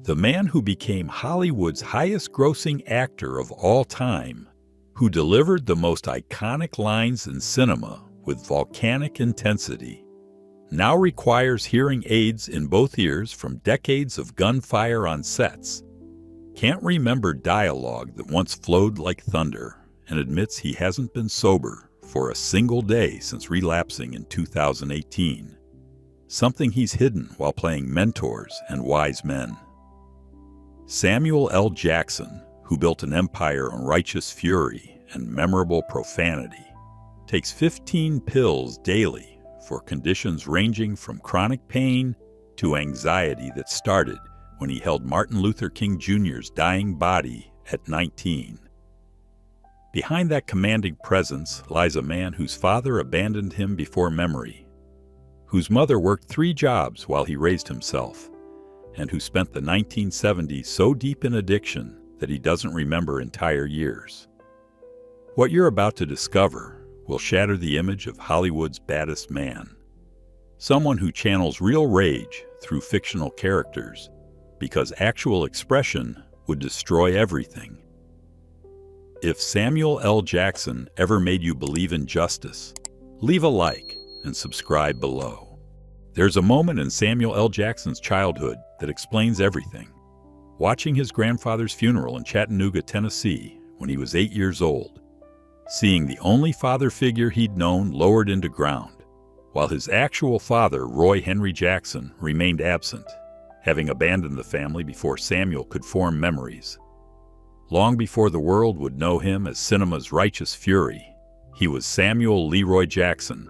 The man who became Hollywood's highest-grossing actor of all time, who delivered the most iconic lines in cinema with volcanic intensity, now requires hearing aids in both ears from decades of gunfire on sets, can't remember dialogue that once flowed like thunder, and admits he hasn't been sober for a single day since relapsing in 2018, something he's hidden while playing mentors and wise men. Samuel L. Jackson, who built an empire on righteous fury and memorable profanity, takes 15 pills daily for conditions ranging from chronic pain to anxiety that started when he held Martin Luther King Jr.'s dying body at 19. Behind that commanding presence lies a man whose father abandoned him before memory, whose mother worked 3 jobs while he raised himself, and who spent the 1970s so deep in addiction that he doesn't remember entire years. What you're about to discover will shatter the image of Hollywood's baddest man, someone who channels real rage through fictional characters, because actual expression would destroy everything. If Samuel L. Jackson ever made you believe in justice, leave a like and subscribe below. There's a moment in Samuel L. Jackson's childhood that explains everything. Watching his grandfather's funeral in Chattanooga, Tennessee, when he was 8 years old, seeing the only father figure he'd known lowered into ground, while his actual father, Roy Henry Jackson, remained absent, having abandoned the family before Samuel could form memories. Long before the world would know him as cinema's righteous fury, he was Samuel Leroy Jackson,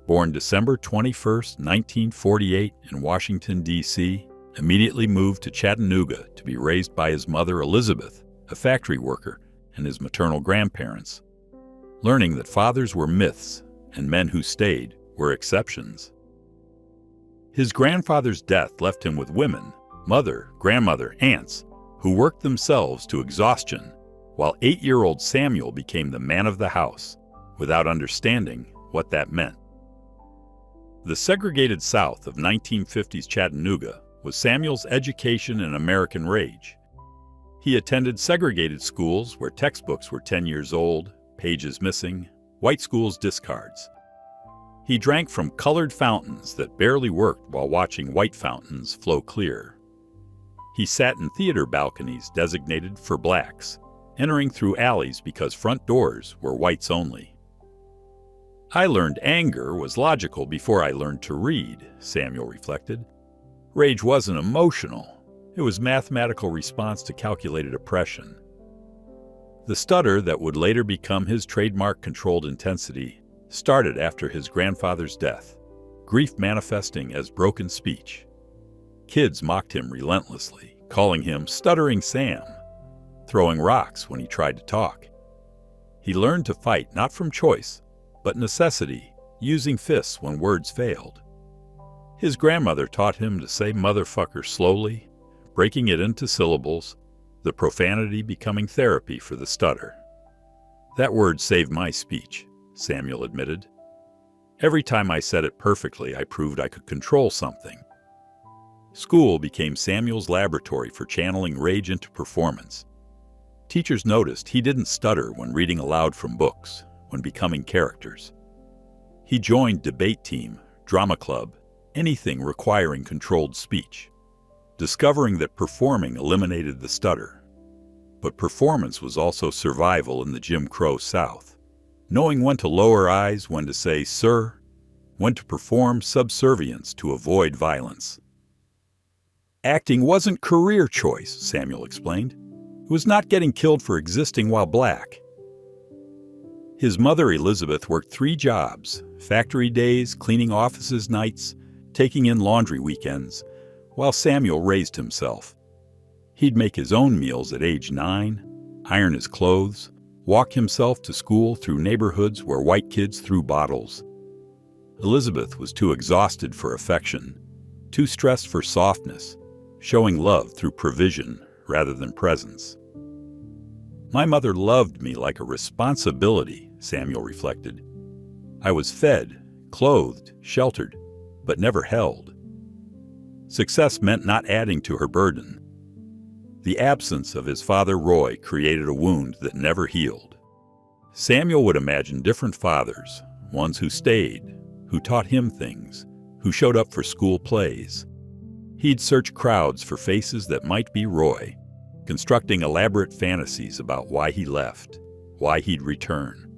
born December 21, 1948 in Washington, D.C., immediately moved to Chattanooga to be raised by his mother Elizabeth, a factory worker, and his maternal grandparents, learning that fathers were myths and men who stayed were exceptions. His grandfather's death left him with women, mother, grandmother, aunts, who worked themselves to exhaustion, while 8-year-old Samuel became the man of the house, without understanding what that meant. The segregated South of 1950s Chattanooga was Samuel's education and American rage. He attended segregated schools where textbooks were 10 years old, pages missing, white schools discards. He drank from colored fountains that barely worked while watching white fountains flow clear. He sat in theater balconies designated for blacks, entering through alleys because front doors were whites only. I learned anger was logical before I learned to read, Samuel reflected. Rage wasn't emotional. It was mathematical response to calculated oppression. The stutter that would later become his trademark controlled intensity started after his grandfather's death, grief manifesting as broken speech. Kids mocked him relentlessly, calling him Stuttering Sam, throwing rocks when he tried to talk. He learned to fight not from choice, but necessity, using fists when words failed. His grandmother taught him to say motherfucker slowly, breaking it into syllables, the profanity becoming therapy for the stutter. That word saved my speech, Samuel admitted. Every time I said it perfectly, I proved I could control something. School became Samuel's laboratory for channeling rage into performance. Teachers noticed he didn't stutter when reading aloud from books, when becoming characters. He joined debate team, drama club, anything requiring controlled speech, discovering that performing eliminated the stutter. But performance was also survival in the Jim Crow South, knowing when to lower eyes, when to say, sir, when to perform subservience to avoid violence. Acting wasn't career choice, Samuel explained. It was not getting killed for existing while black. His mother, Elizabeth, worked 3 jobs, factory days, cleaning offices nights, taking in laundry weekends, while Samuel raised himself. He'd make his own meals at age 9, iron his clothes, walk himself to school through neighborhoods where white kids threw bottles. Elizabeth was too exhausted for affection, too stressed for softness, showing love through provision rather than presence. My mother loved me like a responsibility, Samuel reflected. I was fed, clothed, sheltered, but never held. Success meant not adding to her burden. The absence of his father Roy created a wound that never healed. Samuel would imagine different fathers, ones who stayed, who taught him things, who showed up for school plays. He'd search crowds for faces that might be Roy, constructing elaborate fantasies about why he left, why he'd return.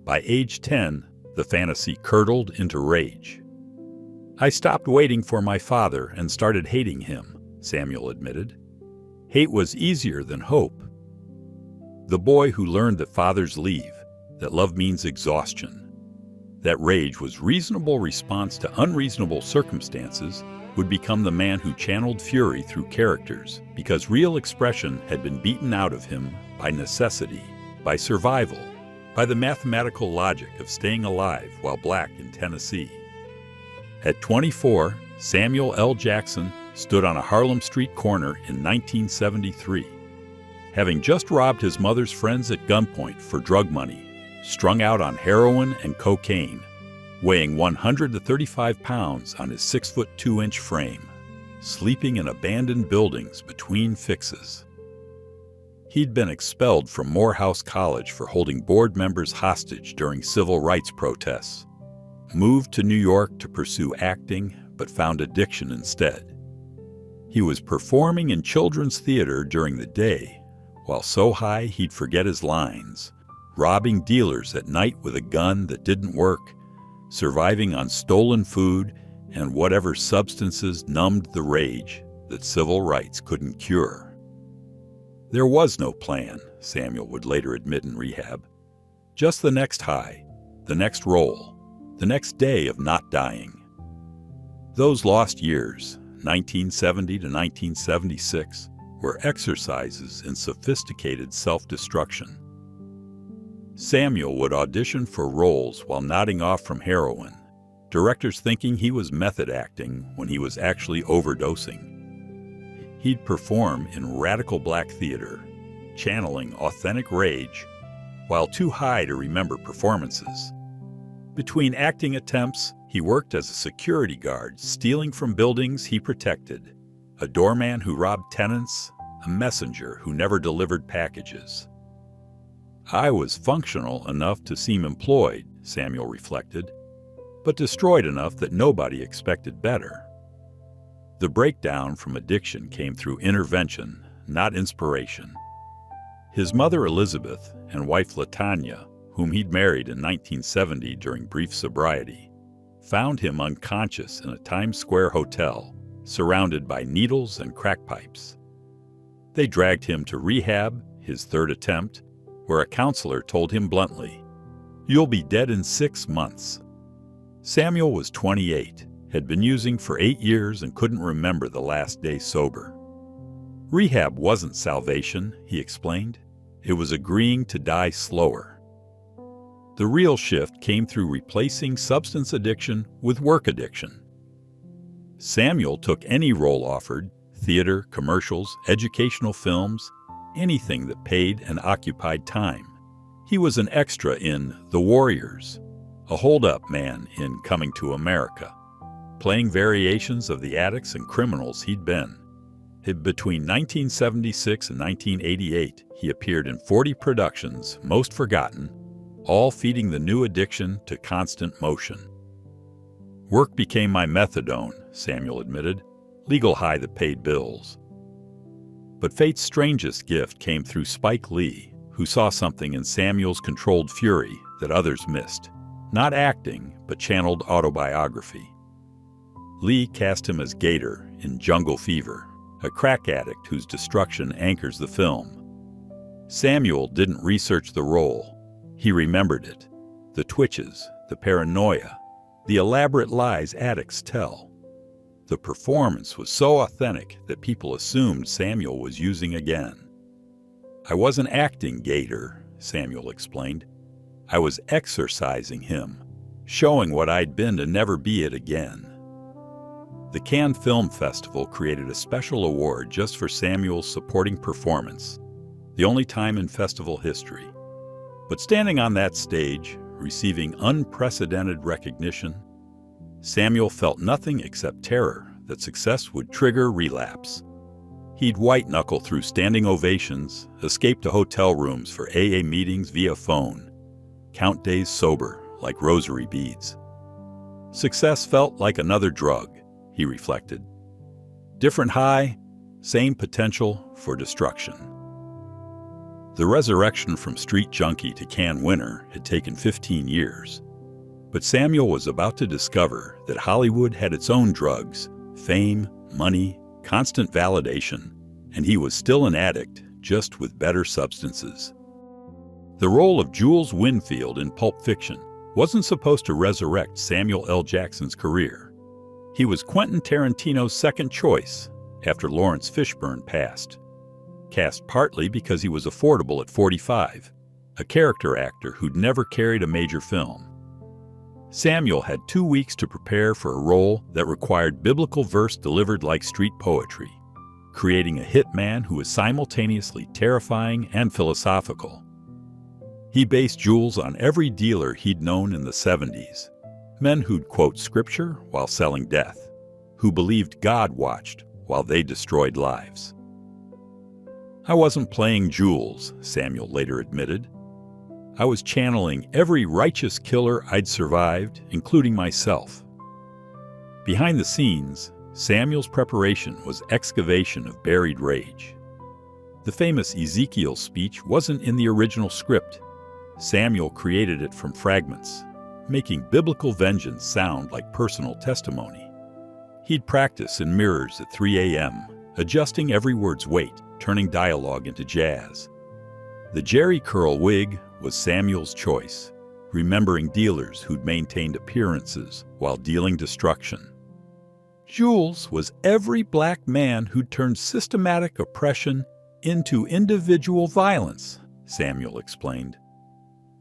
By age 10, the fantasy curdled into rage. "I stopped waiting for my father and started hating him," Samuel admitted. Hate was easier than hope. The boy who learned that fathers leave, that love means exhaustion, that rage was reasonable response to unreasonable circumstances, would become the man who channeled fury through characters because real expression had been beaten out of him by necessity, by survival, by the mathematical logic of staying alive while black in Tennessee. At 24, Samuel L. Jackson stood on a Harlem street corner in 1973. Having just robbed his mother's friends at gunpoint for drug money, strung out on heroin and cocaine, weighing 135 pounds on his 6'2" frame, sleeping in abandoned buildings between fixes. He'd been expelled from Morehouse College for holding board members hostage during civil rights protests, moved to New York to pursue acting, but found addiction instead. He was performing in children's theater during the day, while so high he'd forget his lines, robbing dealers at night with a gun that didn't work, surviving on stolen food and whatever substances numbed the rage that civil rights couldn't cure. There was no plan, Samuel would later admit in rehab. Just the next high, the next roll, the next day of not dying. Those lost years, 1970 to 1976, were exercises in sophisticated self-destruction. Samuel would audition for roles while nodding off from heroin, directors thinking he was method acting when he was actually overdosing. He'd perform in radical black theater, channeling authentic rage, while too high to remember performances. Between acting attempts, he worked as a security guard, stealing from buildings he protected, a doorman who robbed tenants, a messenger who never delivered packages. I was functional enough to seem employed, Samuel reflected, but destroyed enough that nobody expected better. The breakdown from addiction came through intervention, not inspiration. His mother Elizabeth and wife LaTanya, whom he'd married in 1970 during brief sobriety, found him unconscious in a Times Square hotel, surrounded by needles and crack pipes. They dragged him to rehab, his third attempt, where a counselor told him bluntly, "You'll be dead in 6 months." Samuel was 28, had been using for 8 years and couldn't remember the last day sober. Rehab wasn't salvation, he explained. It was agreeing to die slower. The real shift came through replacing substance addiction with work addiction. Samuel took any role offered, theater, commercials, educational films, anything that paid and occupied time. He was an extra in The Warriors, a hold-up man in Coming to America, playing variations of the addicts and criminals he'd been. Between 1976 and 1988, he appeared in 40 productions, most forgotten, all feeding the new addiction to constant motion. Work became my methadone, Samuel admitted, legal high that paid bills. But fate's strangest gift came through Spike Lee, who saw something in Samuel's controlled fury that others missed. Not acting, but channeled autobiography. Lee cast him as Gator in Jungle Fever, a crack addict whose destruction anchors the film. Samuel didn't research the role. He remembered it. The twitches, the paranoia, the elaborate lies addicts tell. The performance was so authentic that people assumed Samuel was using again. "I wasn't acting Gator," Samuel explained. "I was exercising him, showing what I'd been to never be it again." The Cannes Film Festival created a special award just for Samuel's supporting performance, the only time in festival history. But standing on that stage, receiving unprecedented recognition, Samuel felt nothing except terror that success would trigger relapse. He'd white-knuckle through standing ovations, escape to hotel rooms for AA meetings via phone, count days sober like rosary beads. Success felt like another drug, he reflected. Different high, same potential for destruction. The resurrection from street junkie to Cannes winner had taken 15 years. But Samuel was about to discover that Hollywood had its own drugs, fame, money, constant validation, and he was still an addict, just with better substances. The role of Jules Winfield in Pulp Fiction wasn't supposed to resurrect Samuel L. Jackson's career. He was Quentin Tarantino's second choice after Lawrence Fishburne passed. Cast partly because he was affordable at 45, a character actor who'd never carried a major film. Samuel had 2 weeks to prepare for a role that required biblical verse delivered like street poetry, creating a hitman who was simultaneously terrifying and philosophical. He based Jules on every dealer he'd known in the 70s, men who'd quote scripture while selling death, who believed God watched while they destroyed lives. I wasn't playing Jules, Samuel later admitted. I was channeling every righteous killer I'd survived, including myself. Behind the scenes, Samuel's preparation was excavation of buried rage. The famous Ezekiel speech wasn't in the original script. Samuel created it from fragments, making biblical vengeance sound like personal testimony. He'd practice in mirrors at 3 a.m., adjusting every word's weight, turning dialogue into jazz. The Jerry curl wig was Samuel's choice, remembering dealers who'd maintained appearances while dealing destruction. Jules was every black man who'd turned systematic oppression into individual violence, Samuel explained.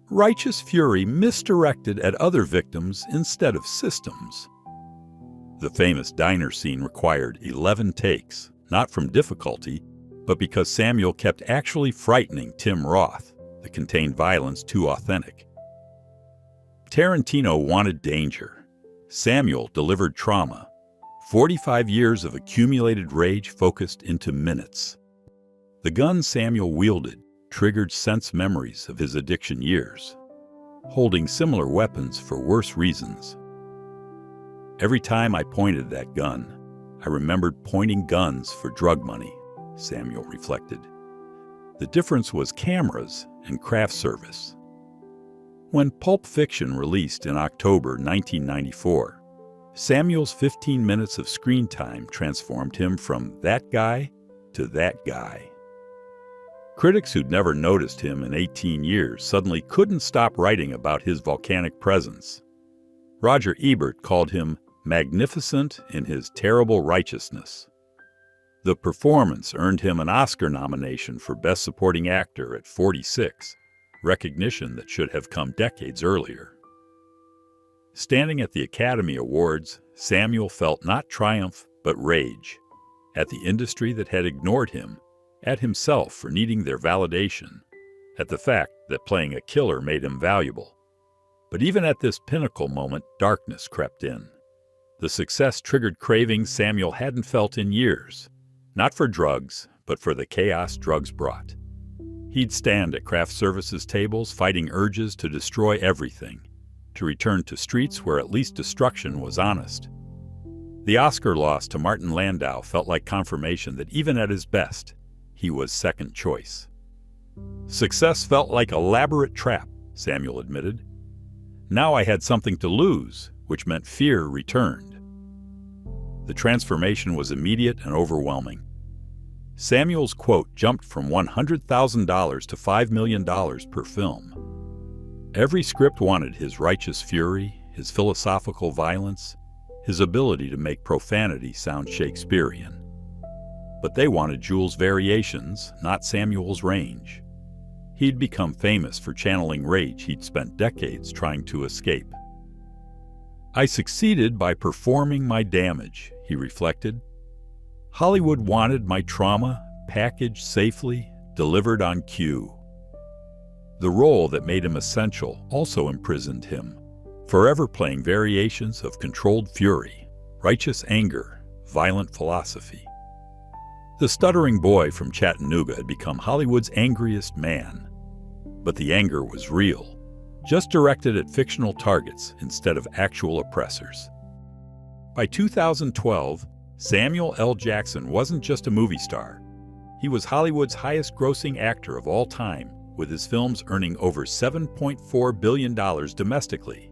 Righteous fury misdirected at other victims instead of systems. The famous diner scene required 11 takes, not from difficulty, but because Samuel kept actually frightening Tim Roth, that contained violence too authentic. Tarantino wanted danger. Samuel delivered trauma. 45 years of accumulated rage focused into minutes. The gun Samuel wielded triggered sense memories of his addiction years, holding similar weapons for worse reasons. Every time I pointed that gun, I remembered pointing guns for drug money, Samuel reflected. The difference was cameras and craft service. When Pulp Fiction released in October 1994, Samuel's 15 minutes of screen time transformed him from that guy to that guy. Critics who'd never noticed him in 18 years suddenly couldn't stop writing about his volcanic presence. Roger Ebert called him magnificent in his terrible righteousness. The performance earned him an Oscar nomination for Best Supporting Actor at 46, recognition that should have come decades earlier. Standing at the Academy Awards, Samuel felt not triumph but rage, at the industry that had ignored him, at himself for needing their validation, at the fact that playing a killer made him valuable. But even at this pinnacle moment, darkness crept in. The success triggered cravings Samuel hadn't felt in years, not for drugs, but for the chaos drugs brought. He'd stand at craft services tables fighting urges to destroy everything, to return to streets where at least destruction was honest. The Oscar loss to Martin Landau felt like confirmation that even at his best, he was second choice. Success felt like an elaborate trap, Samuel admitted. Now I had something to lose, which meant fear returned. The transformation was immediate and overwhelming. Samuel's quote jumped from $100,000 to $5 million per film. Every script wanted his righteous fury, his philosophical violence, his ability to make profanity sound Shakespearean. But they wanted Jules' variations, not Samuel's range. He'd become famous for channeling rage he'd spent decades trying to escape. I succeeded by performing my damage, he reflected. Hollywood wanted my trauma packaged safely, delivered on cue. The role that made him essential also imprisoned him, forever playing variations of controlled fury, righteous anger, violent philosophy. The stuttering boy from Chattanooga had become Hollywood's angriest man. But the anger was real, just directed at fictional targets instead of actual oppressors. By 2012, Samuel L. Jackson wasn't just a movie star. He was Hollywood's highest-grossing actor of all time, with his films earning over $7.4 billion domestically,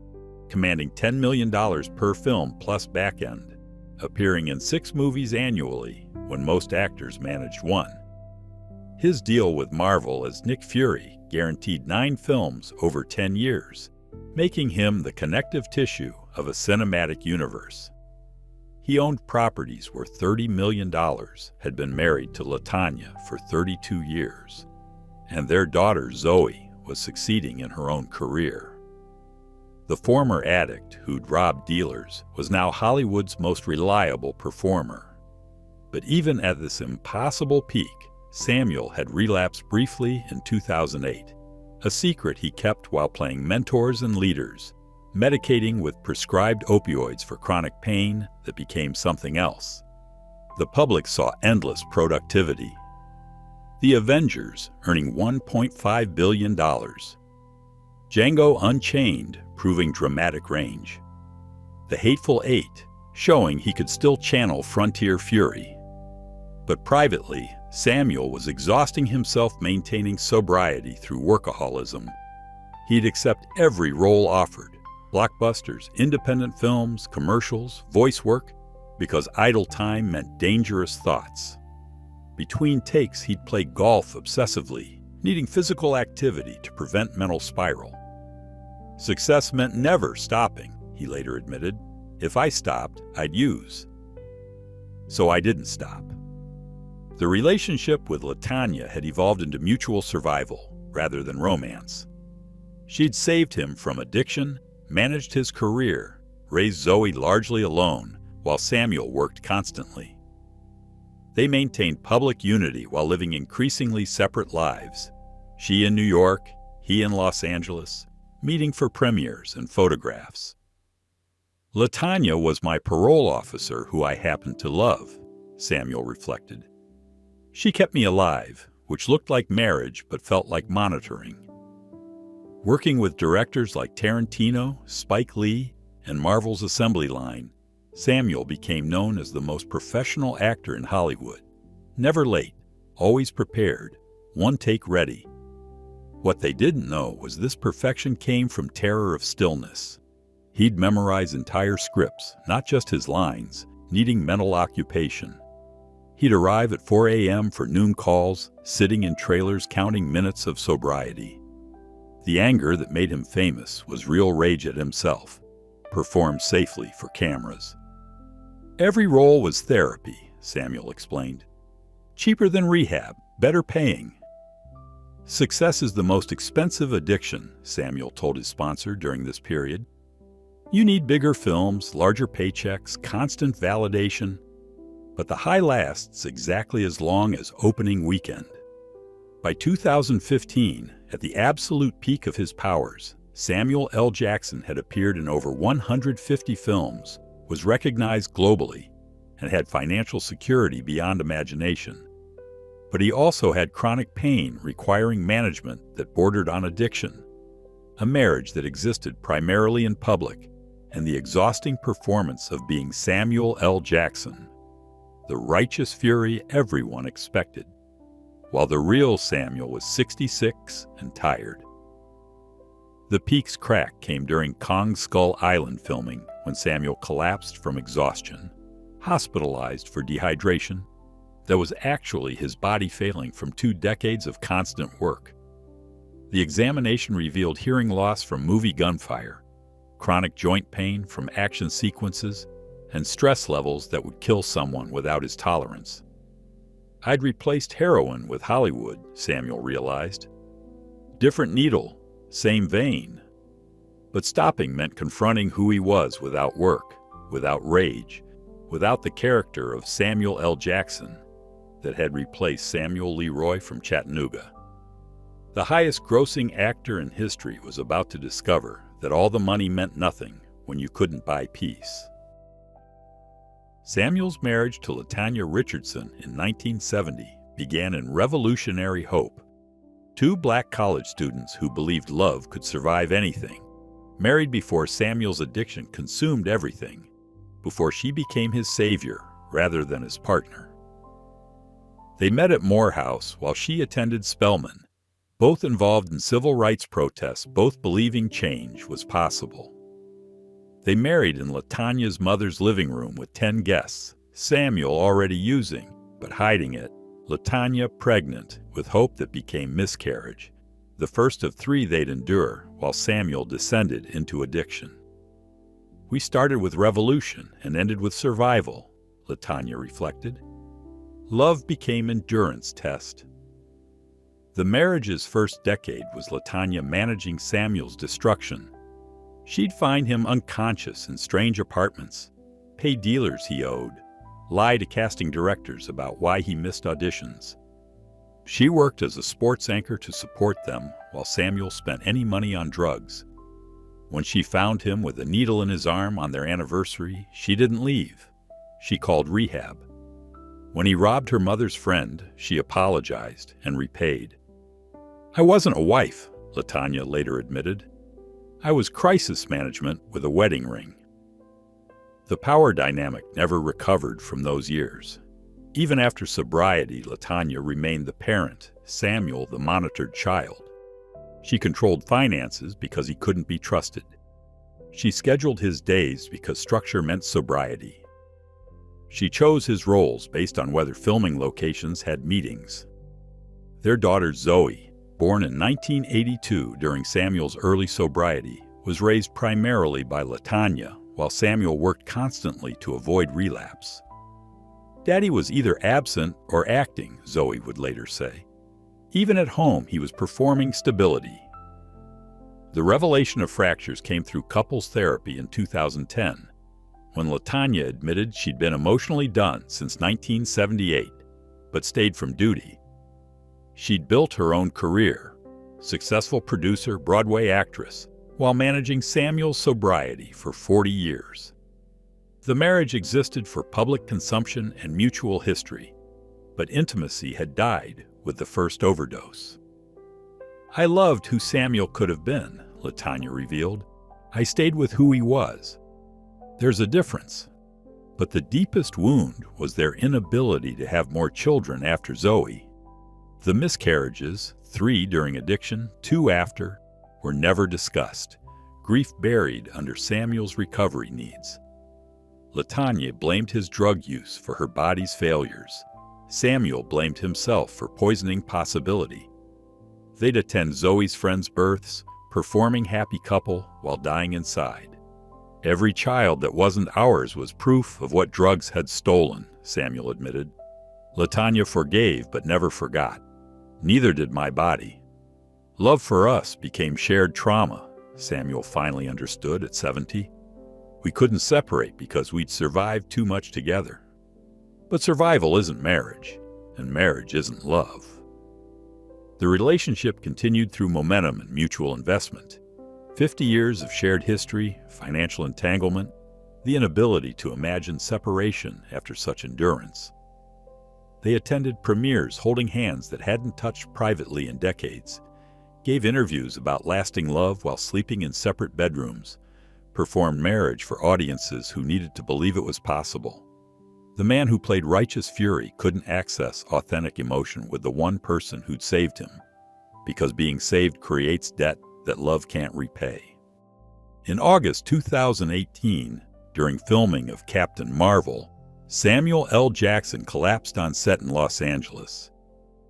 commanding $10 million per film plus back-end, appearing in 6 movies annually when most actors managed 1. His deal with Marvel as Nick Fury guaranteed 9 films over 10 years, making him the connective tissue of a cinematic universe. He owned properties worth $30 million, had been married to LaTanya for 32 years, and their daughter Zoe was succeeding in her own career. The former addict who'd robbed dealers was now Hollywood's most reliable performer. But even at this impossible peak, Samuel had relapsed briefly in 2008, a secret he kept while playing mentors and leaders, medicating with prescribed opioids for chronic pain that became something else. The public saw endless productivity. The Avengers earning $1.5 billion. Django Unchained proving dramatic range. The Hateful Eight showing he could still channel frontier fury. But privately, Samuel was exhausting himself maintaining sobriety through workaholism. He'd accept every role offered, blockbusters, independent films, commercials, voice work, because idle time meant dangerous thoughts. Between takes, he'd play golf obsessively, needing physical activity to prevent mental spiral. Success meant never stopping, he later admitted. If I stopped, I'd use. So I didn't stop. The relationship with LaTanya had evolved into mutual survival rather than romance. She'd saved him from addiction, managed his career, raised Zoe largely alone, while Samuel worked constantly. They maintained public unity while living increasingly separate lives. She in New York, he in Los Angeles, meeting for premieres and photographs. LaTanya was my parole officer who I happened to love, Samuel reflected. She kept me alive, which looked like marriage but felt like monitoring. Working with directors like Tarantino, Spike Lee, and Marvel's assembly line, Samuel became known as the most professional actor in Hollywood. Never late, always prepared, one take ready. What they didn't know was this perfection came from terror of stillness. He'd memorize entire scripts, not just his lines, needing mental occupation. He'd arrive at 4 a.m. for noon calls, sitting in trailers counting minutes of sobriety. The anger that made him famous was real rage at himself, performed safely for cameras. Every role was therapy, Samuel explained. Cheaper than rehab, better paying. Success is the most expensive addiction, Samuel told his sponsor during this period. You need bigger films, larger paychecks, constant validation. But the high lasts exactly as long as opening weekend. By 2015, at the absolute peak of his powers, Samuel L. Jackson had appeared in over 150 films, was recognized globally, and had financial security beyond imagination. But he also had chronic pain requiring management that bordered on addiction, a marriage that existed primarily in public, and the exhausting performance of being Samuel L. Jackson, the righteous fury everyone expected, while the real Samuel was 66 and tired. The peak's crack came during Kong Skull Island filming when Samuel collapsed from exhaustion, hospitalized for dehydration. That was actually his body failing from 2 decades of constant work. The examination revealed hearing loss from movie gunfire, chronic joint pain from action sequences, and stress levels that would kill someone without his tolerance. I'd replaced heroin with Hollywood, Samuel realized. Different needle, same vein. But stopping meant confronting who he was without work, without rage, without the character of Samuel L. Jackson that had replaced Samuel Leroy from Chattanooga. The highest-grossing actor in history was about to discover that all the money meant nothing when you couldn't buy peace. Samuel's marriage to LaTanya Richardson in 1970 began in revolutionary hope. Two black college students who believed love could survive anything, married before Samuel's addiction consumed everything, before she became his savior rather than his partner. They met at Morehouse while she attended Spelman, both involved in civil rights protests, both believing change was possible. They married in LaTanya's mother's living room with 10 guests, Samuel already using, but hiding it, LaTanya pregnant, with hope that became miscarriage, the first of 3 they'd endure while Samuel descended into addiction. "We started with revolution and ended with survival," LaTanya reflected. Love became endurance test. The marriage's first decade was LaTanya managing Samuel's destruction. She'd find him unconscious in strange apartments, pay dealers he owed, lie to casting directors about why he missed auditions. She worked as a sports anchor to support them while Samuel spent any money on drugs. When she found him with a needle in his arm on their anniversary, she didn't leave. She called rehab. When he robbed her mother's friend, she apologized and repaid. "I wasn't a wife," LaTanya later admitted. "I was crisis management with a wedding ring." The power dynamic never recovered from those years. Even after sobriety, LaTanya remained the parent, Samuel the monitored child. She controlled finances because he couldn't be trusted. She scheduled his days because structure meant sobriety. She chose his roles based on whether filming locations had meetings. Their daughter Zoe, born in 1982 during Samuel's early sobriety, was raised primarily by LaTanya, while Samuel worked constantly to avoid relapse. "Daddy was either absent or acting," Zoe would later say. Even at home, he was performing stability. The revelation of fractures came through couples therapy in 2010, when LaTanya admitted she'd been emotionally done since 1978, but stayed from duty. She'd built her own career, successful producer, Broadway actress, while managing Samuel's sobriety for 40 years. The marriage existed for public consumption and mutual history, but intimacy had died with the first overdose. "I loved who Samuel could have been," LaTanya revealed. "I stayed with who he was. There's a difference. But the deepest wound was their inability to have more children after Zoe. The miscarriages, 3 during addiction, 2 after, were never discussed, grief buried under Samuel's recovery needs. LaTanya blamed his drug use for her body's failures. Samuel blamed himself for poisoning possibility. They'd attend Zoe's friends' births, performing happy couple while dying inside. "Every child that wasn't ours was proof of what drugs had stolen," Samuel admitted. LaTanya forgave but never forgot. "Neither did my body." Love for us became shared trauma, Samuel finally understood at 70. We couldn't separate because we'd survived too much together. But survival isn't marriage, and marriage isn't love. The relationship continued through momentum and mutual investment. 50 years of shared history, financial entanglement, the inability to imagine separation after such endurance. They attended premieres holding hands that hadn't touched privately in decades, gave interviews about lasting love while sleeping in separate bedrooms, performed marriage for audiences who needed to believe it was possible. The man who played righteous fury couldn't access authentic emotion with the one person who'd saved him, because being saved creates debt that love can't repay. In August 2018, during filming of Captain Marvel, Samuel L. Jackson collapsed on set in Los Angeles,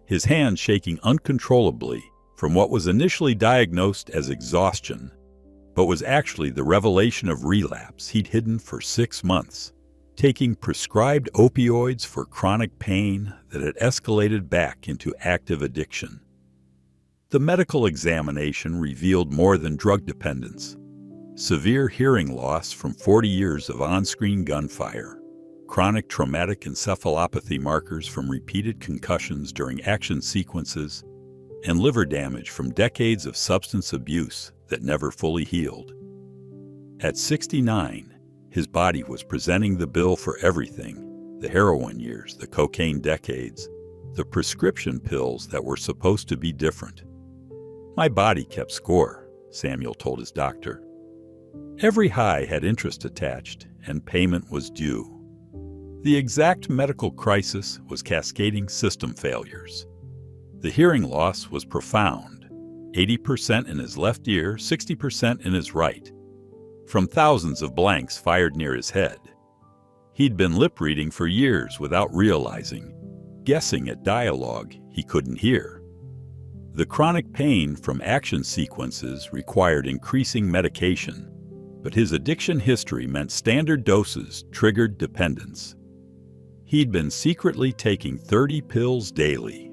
his hands shaking uncontrollably from what was initially diagnosed as exhaustion, but was actually the revelation of relapse he'd hidden for 6 months, taking prescribed opioids for chronic pain that had escalated back into active addiction. The medical examination revealed more than drug dependence: severe hearing loss from 40 years of on-screen gunfire, chronic traumatic encephalopathy markers from repeated concussions during action sequences, and liver damage from decades of substance abuse that never fully healed. At 69, His body was presenting the bill for everything: the heroin years, the cocaine decades, the prescription pills that were supposed to be different. My body kept score, Samuel told his doctor. Every high had interest attached, and payment was due. The exact medical crisis was cascading system failures. The hearing loss was profound, 80% in his left ear, 60% in his right, from thousands of blanks fired near his head. He'd been lip-reading for years without realizing, guessing at dialogue he couldn't hear. The chronic pain from action sequences required increasing medication, but his addiction history meant standard doses triggered dependence. He'd been secretly taking 30 pills daily: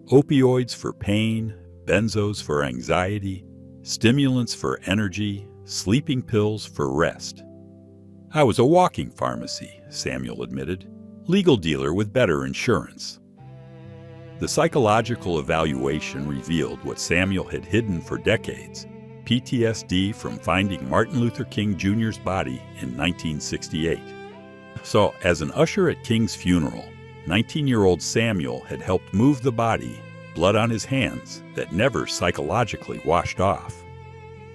opioids for pain, benzos for anxiety, stimulants for energy, sleeping pills for rest. I was a walking pharmacy, Samuel admitted, legal dealer with better insurance. The psychological evaluation revealed what Samuel had hidden for decades: PTSD from finding Martin Luther King Jr.'s body in 1968. So, as an usher at King's funeral, 19-year-old Samuel had helped move the body, blood on his hands that never psychologically washed off.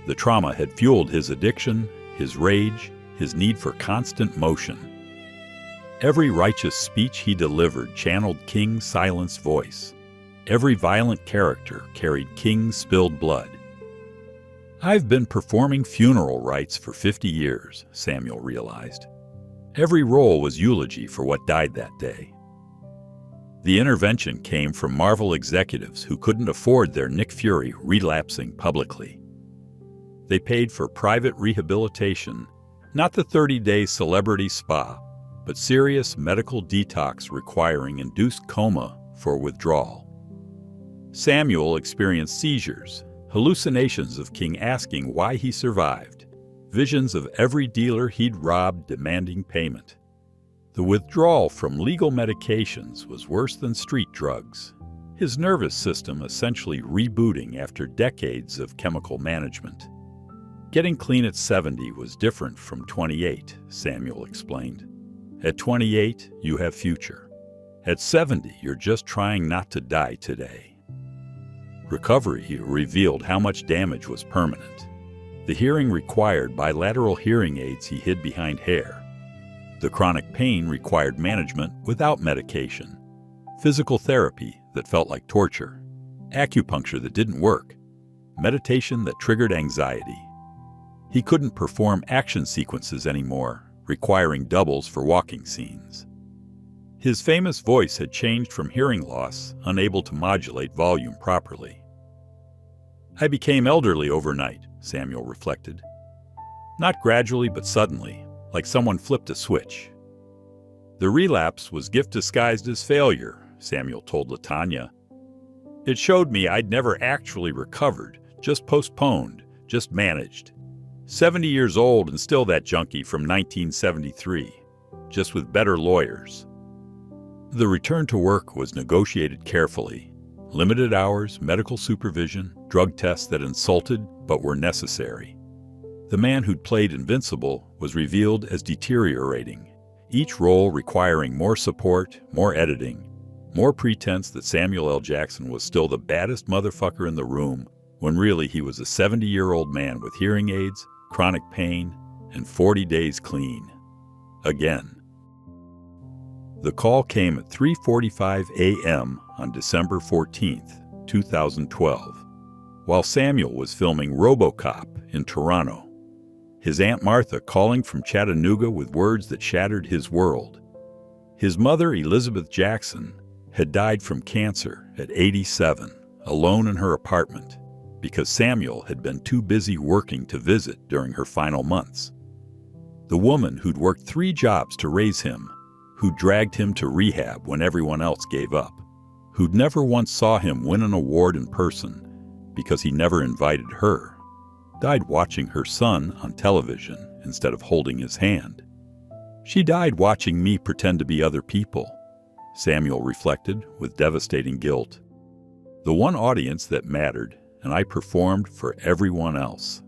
The trauma had fueled his addiction, his rage, his need for constant motion. Every righteous speech he delivered channeled King's silenced voice. Every violent character carried King's spilled blood. I've been performing funeral rites for 50 years, Samuel realized. Every role was eulogy for what died that day. The intervention came from Marvel executives who couldn't afford their Nick Fury relapsing publicly. They paid for private rehabilitation, not the 30-day celebrity spa, but serious medical detox requiring induced coma for withdrawal. Samuel experienced seizures, hallucinations of King asking why he survived, visions of every dealer he'd robbed demanding payment. The withdrawal from legal medications was worse than street drugs, his nervous system essentially rebooting after decades of chemical management. Getting clean at 70 was different from 28, Samuel explained. At 28, you have future. At 70, you're just trying not to die today. Recovery revealed how much damage was permanent. The hearing required bilateral hearing aids he hid behind hair. The chronic pain required management without medication. Physical therapy that felt like torture. Acupuncture that didn't work. Meditation that triggered anxiety. He couldn't perform action sequences anymore, requiring doubles for walking scenes. His famous voice had changed from hearing loss, unable to modulate volume properly. I became elderly overnight, Samuel reflected. Not gradually, but suddenly, like someone flipped a switch. The relapse was gift disguised as failure, Samuel told LaTanya. It showed me I'd never actually recovered, just postponed, just managed. 70 years old and still that junkie from 1973, just with better lawyers. The return to work was negotiated carefully. Limited hours, medical supervision, drug tests that insulted but were necessary. The man who'd played Invincible was revealed as deteriorating, each role requiring more support, more editing, more pretense that Samuel L. Jackson was still the baddest motherfucker in the room, when really he was a 70-year-old man with hearing aids, chronic pain, and 40 days clean. Again. The call came at 3:45 a.m. on December 14th, 2012, while Samuel was filming RoboCop in Toronto. His Aunt Martha calling from Chattanooga with words that shattered his world. His mother, Elizabeth Jackson, had died from cancer at 87, alone in her apartment, because Samuel had been too busy working to visit during her final months. The woman who'd worked 3 jobs to raise him, who dragged him to rehab when everyone else gave up, who'd never once saw him win an award in person because he never invited her, died watching her son on television instead of holding his hand. She died watching me pretend to be other people, Samuel reflected with devastating guilt. The one audience that mattered, and I performed for everyone else.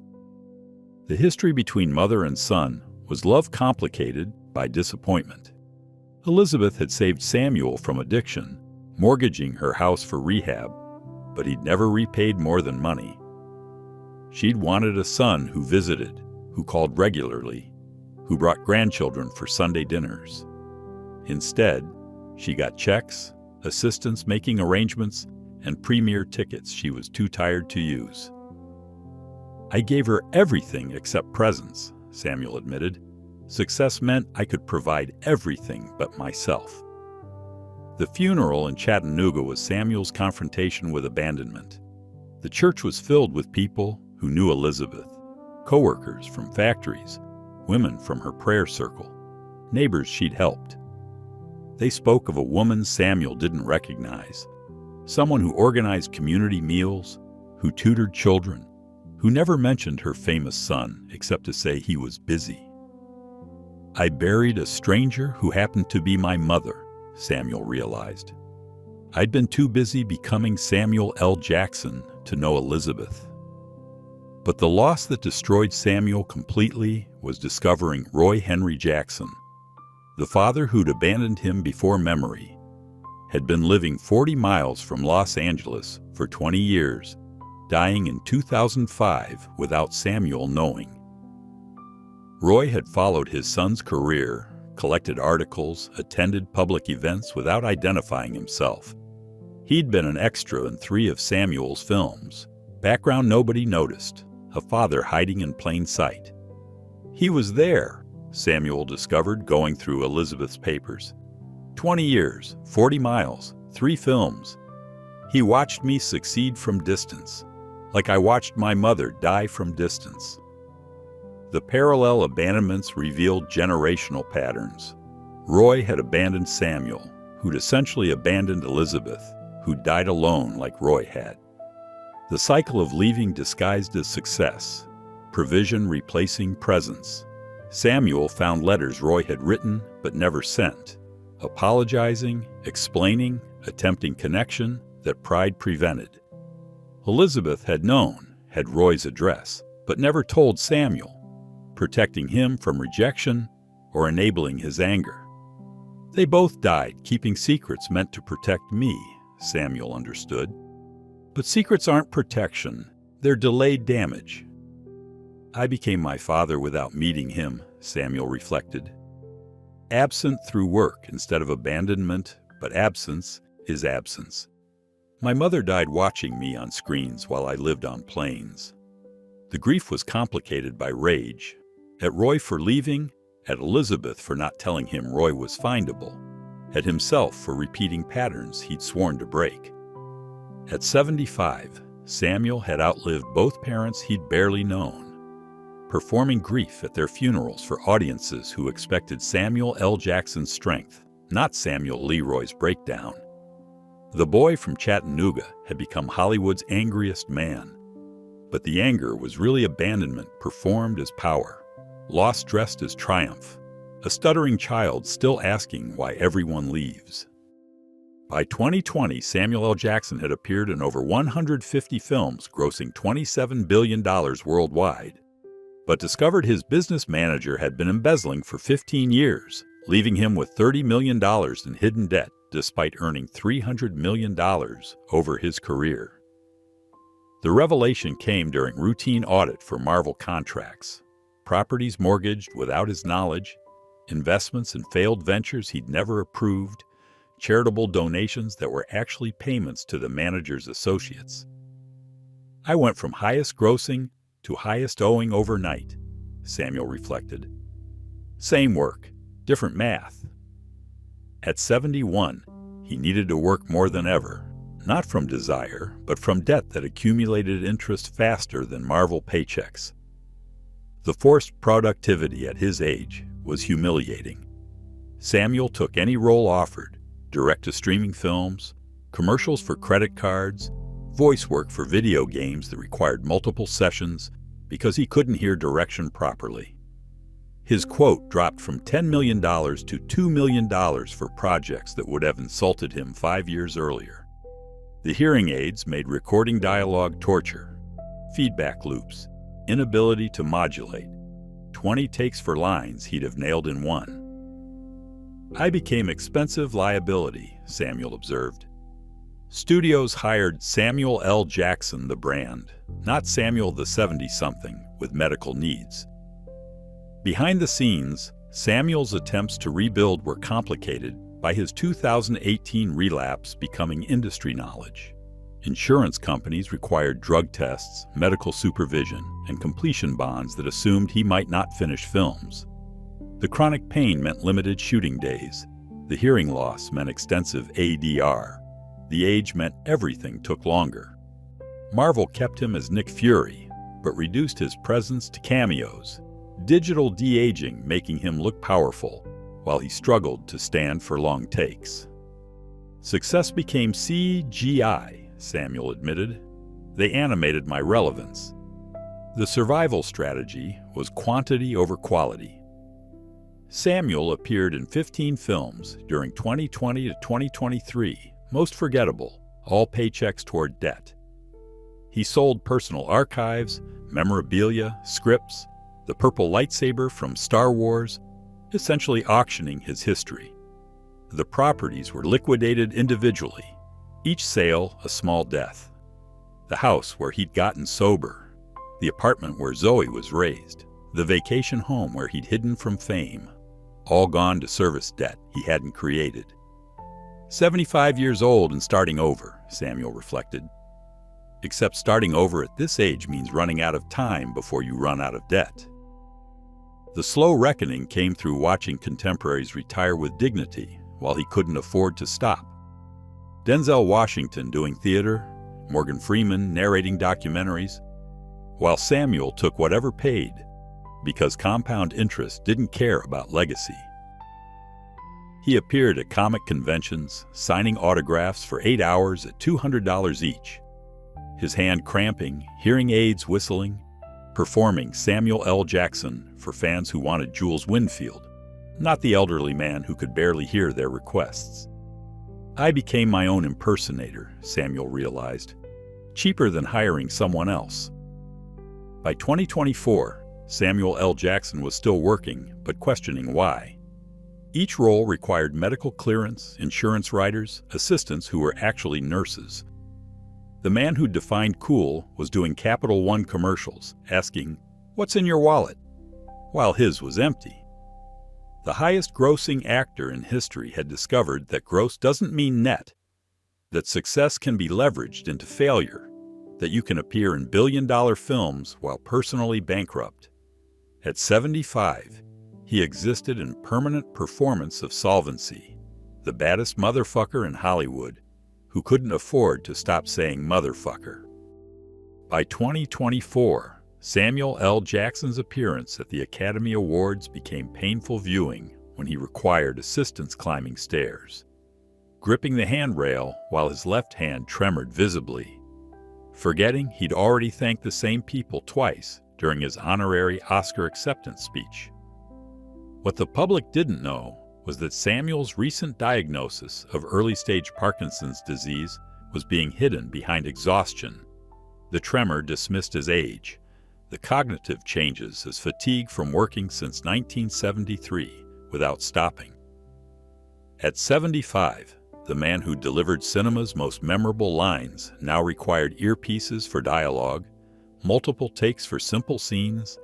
The history between mother and son Was love complicated by disappointment? Elizabeth had saved Samuel from addiction, mortgaging her house for rehab, but he'd never repaid more than money. She'd wanted a son who visited, who called regularly, who brought grandchildren for Sunday dinners. Instead, she got checks, assistance making arrangements, and premier tickets she was too tired to use. "I gave her everything except presents," Samuel admitted. "Success meant I could provide everything but myself." The funeral in Chattanooga was Samuel's confrontation with abandonment. The church was filled with people who knew Elizabeth, coworkers from factories, women from her prayer circle, neighbors she'd helped. They spoke of a woman Samuel didn't recognize, someone who organized community meals, who tutored children, who never mentioned her famous son except to say he was busy. "I buried a stranger who happened to be my mother," Samuel realized. "I'd been too busy becoming Samuel L. Jackson to know Elizabeth." But the loss that destroyed Samuel completely was discovering Roy Henry Jackson, the father who'd abandoned him before memory, had been living 40 miles from Los Angeles for 20 years, dying in 2005 without Samuel knowing. Roy had followed his son's career, collected articles, attended public events without identifying himself. He'd been an extra in 3 of Samuel's films, background nobody noticed, a father hiding in plain sight. He was there, Samuel discovered going through Elizabeth's papers. 20 years, 40 miles, 3 films. He watched me succeed from distance, like I watched my mother die from distance. The parallel abandonments revealed generational patterns. Roy had abandoned Samuel, who'd essentially abandoned Elizabeth, who died alone like Roy had. The cycle of leaving disguised as success, provision replacing presence. Samuel found letters Roy had written but never sent, apologizing, explaining, attempting connection that pride prevented. Elizabeth had known, had Roy's address, but never told Samuel, protecting him from rejection or enabling his anger. They both died keeping secrets meant to protect me, Samuel understood. But secrets aren't protection, they're delayed damage. I became my father without meeting him, Samuel reflected. Absent through work instead of abandonment, but absence is absence. My mother died watching me on screens while I lived on planes. The grief was complicated by rage, at Roy for leaving, at Elizabeth for not telling him Roy was findable, at himself for repeating patterns he'd sworn to break. At 75, Samuel had outlived both parents he'd barely known, performing grief at their funerals for audiences who expected Samuel L. Jackson's strength, not Samuel Leroy's breakdown. The boy from Chattanooga had become Hollywood's angriest man, but the anger was really abandonment performed as power, loss dressed as triumph, a stuttering child still asking why everyone leaves. By 2020, Samuel L. Jackson had appeared in over 150 films, grossing $27 billion worldwide, but discovered his business manager had been embezzling for 15 years, leaving him with $30 million in hidden debt despite earning $300 million over his career. The revelation came during routine audit for Marvel contracts, properties mortgaged without his knowledge, investments in failed ventures he'd never approved, charitable donations that were actually payments to the manager's associates. I went from highest grossing to highest owing overnight, Samuel reflected. Same work, different math. At 71, he needed to work more than ever, not from desire, but from debt that accumulated interest faster than Marvel paychecks. The forced productivity at his age was humiliating. Samuel took any role offered, direct-to-streaming films, commercials for credit cards, voice work for video games that required multiple sessions because he couldn't hear direction properly. His quote dropped from $10 million to $2 million for projects that would have insulted him 5 years earlier. The hearing aids made recording dialogue torture, feedback loops, inability to modulate. 20 takes for lines he'd have nailed in one. I became expensive liability, Samuel observed. Studios hired Samuel L. Jackson, the brand, not Samuel the 70-something with medical needs. Behind the scenes, Samuel's attempts to rebuild were complicated by his 2018 relapse becoming industry knowledge. Insurance companies required drug tests, medical supervision, and completion bonds that assumed he might not finish films. The chronic pain meant limited shooting days. The hearing loss meant extensive ADR. The age meant everything took longer. Marvel kept him as Nick Fury, but reduced his presence to cameos, digital de-aging making him look powerful, while he struggled to stand for long takes. Success became CGI, Samuel admitted. They animated my relevance. The survival strategy was quantity over quality. Samuel appeared in 15 films during 2020 to 2023, most forgettable, all paychecks toward debt. He sold personal archives, memorabilia, scripts, the purple lightsaber from Star Wars, essentially auctioning his history. The properties were liquidated individually, each sale a small death. The house where he'd gotten sober, the apartment where Zoe was raised, the vacation home where he'd hidden from fame, all gone to service debt he hadn't created. 75 years old and starting over, Samuel reflected. Except starting over at this age means running out of time before you run out of debt. The slow reckoning came through watching contemporaries retire with dignity while he couldn't afford to stop. Denzel Washington doing theater, Morgan Freeman narrating documentaries, while Samuel took whatever paid because compound interest didn't care about legacy. He appeared at comic conventions, signing autographs for 8 hours at $200 each. His hand cramping, hearing aids whistling, performing Samuel L. Jackson for fans who wanted Jules Winfield, not the elderly man who could barely hear their requests. I became my own impersonator, Samuel realized, cheaper than hiring someone else. By 2024, Samuel L. Jackson was still working, but questioning why. Each role required medical clearance, insurance writers, assistants who were actually nurses. The man who defined cool was doing Capital One commercials, asking, "What's in your wallet?" while his was empty. The highest-grossing actor in history had discovered that gross doesn't mean net, that success can be leveraged into failure, that you can appear in billion-dollar films while personally bankrupt. At 75, he existed in permanent performance of solvency, the baddest motherfucker in Hollywood, who couldn't afford to stop saying motherfucker. By 2024, Samuel L. Jackson's appearance at the Academy Awards became painful viewing when he required assistance climbing stairs, gripping the handrail while his left hand tremored visibly, forgetting he'd already thanked the same people twice during his honorary Oscar acceptance speech. What the public didn't know was that Samuel's recent diagnosis of early-stage Parkinson's disease was being hidden behind exhaustion. The tremor dismissed as age, the cognitive changes as fatigue from working since 1973 without stopping. At 75, the man who delivered cinema's most memorable lines now required earpieces for dialogue, multiple takes for simple scenes,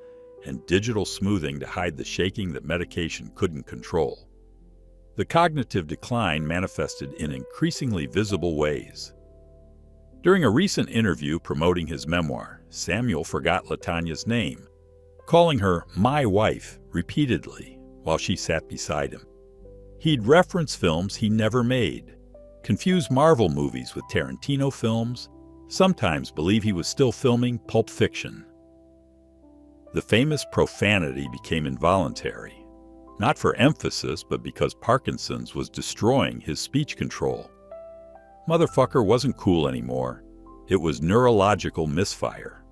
and digital smoothing to hide the shaking that medication couldn't control. The cognitive decline manifested in increasingly visible ways. During a recent interview promoting his memoir, Samuel forgot LaTanya's name, calling her "my wife" repeatedly while she sat beside him. He'd reference films he never made, confuse Marvel movies with Tarantino films, sometimes believe he was still filming Pulp Fiction. The famous profanity became involuntary, not for emphasis but because Parkinson's was destroying his speech control. Motherfucker wasn't cool anymore. It was neurological misfire.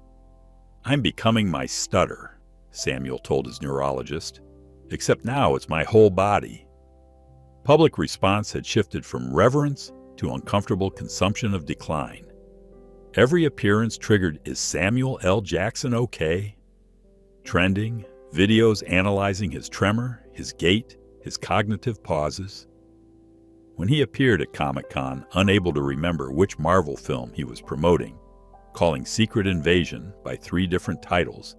"I'm becoming my stutter," Samuel told his neurologist, "except now it's my whole body." Public response had shifted from reverence to uncomfortable consumption of decline. Every appearance triggered, "Is Samuel L. Jackson okay?" Trending, videos analyzing his tremor, his gait, his cognitive pauses. When he appeared at Comic-Con, unable to remember which Marvel film he was promoting, calling Secret Invasion by 3 different titles,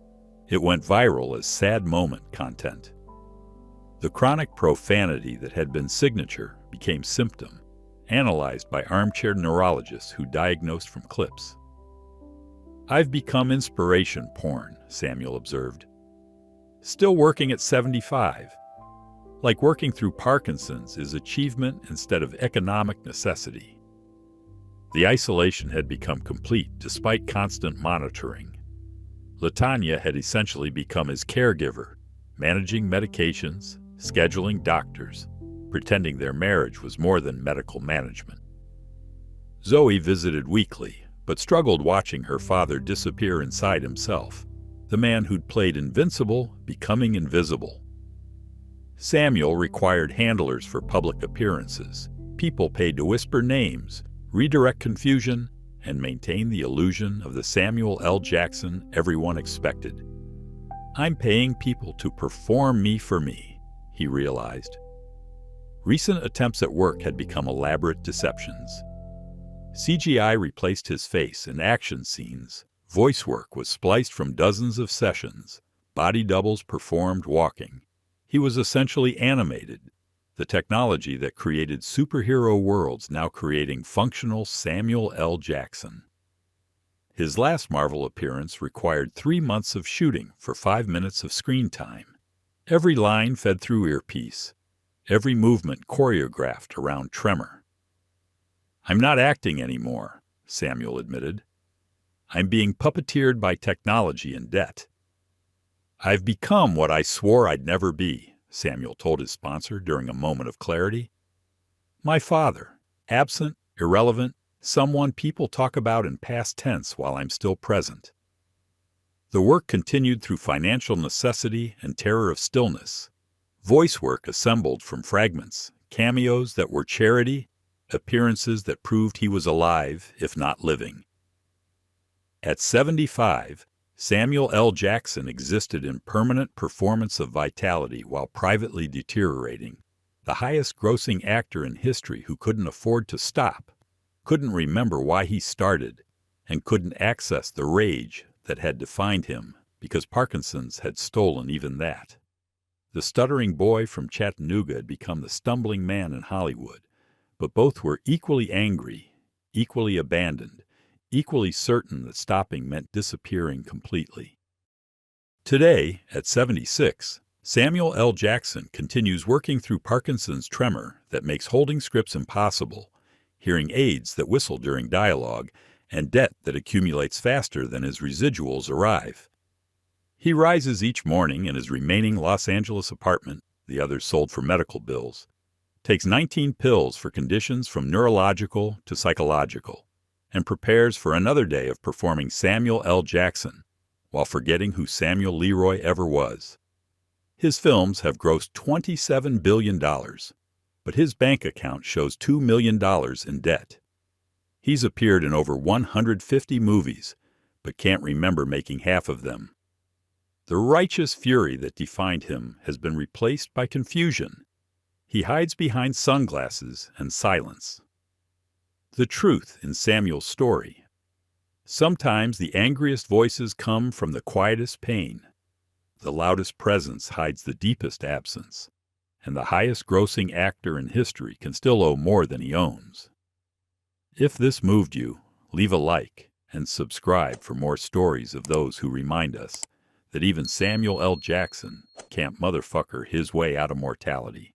it went viral as sad moment content. The chronic profanity that had been signature became symptom, analyzed by armchair neurologists who diagnosed from clips. "I've become inspiration porn," Samuel observed. "Still working at 75. Like working through Parkinson's is achievement instead of economic necessity." The isolation had become complete despite constant monitoring. LaTanya had essentially become his caregiver, managing medications, scheduling doctors, pretending their marriage was more than medical management. Zoe visited weekly, but struggled watching her father disappear inside himself, the man who'd played invincible becoming invisible. Samuel required handlers for public appearances, people paid to whisper names, redirect confusion, and maintain the illusion of the Samuel L. Jackson everyone expected. "I'm paying people to perform me for me," he realized. Recent attempts at work had become elaborate deceptions. CGI replaced his face in action scenes, voice work was spliced from dozens of sessions, body doubles performed walking. He was essentially animated, the technology that created superhero worlds now creating functional Samuel L. Jackson. His last Marvel appearance required 3 months of shooting for 5 minutes of screen time. Every line fed through earpiece, every movement choreographed around tremor. "I'm not acting anymore," Samuel admitted. "I'm being puppeteered by technology and debt." "I've become what I swore I'd never be," Samuel told his sponsor during a moment of clarity. "My father, absent, irrelevant, someone people talk about in past tense while I'm still present." The work continued through financial necessity and terror of stillness. Voice work assembled from fragments, cameos that were charity, appearances that proved he was alive, if not living. At 75, Samuel L. Jackson existed in permanent performance of vitality while privately deteriorating, the highest-grossing actor in history who couldn't afford to stop, couldn't remember why he started, and couldn't access the rage that had defined him because Parkinson's had stolen even that. The stuttering boy from Chattanooga had become the stumbling man in Hollywood, but both were equally angry, equally abandoned, equally certain that stopping meant disappearing completely. Today, at 76, Samuel L. Jackson continues working through Parkinson's tremor that makes holding scripts impossible, hearing aides that whistle during dialogue, and debt that accumulates faster than his residuals arrive. He rises each morning in his remaining Los Angeles apartment, the others sold for medical bills, takes 19 pills for conditions from neurological to psychological, and prepares for another day of performing Samuel L. Jackson, while forgetting who Samuel Leroy ever was. His films have grossed $27 billion, but his bank account shows $2 million in debt. He's appeared in over 150 movies, but can't remember making half of them. The righteous fury that defined him has been replaced by confusion. He hides behind sunglasses and silence. The truth in Samuel's story. Sometimes the angriest voices come from the quietest pain. The loudest presence hides the deepest absence, and the highest-grossing actor in history can still owe more than he owns. If this moved you, leave a like and subscribe for more stories of those who remind us that even Samuel L. Jackson can't motherfucker his way out of mortality.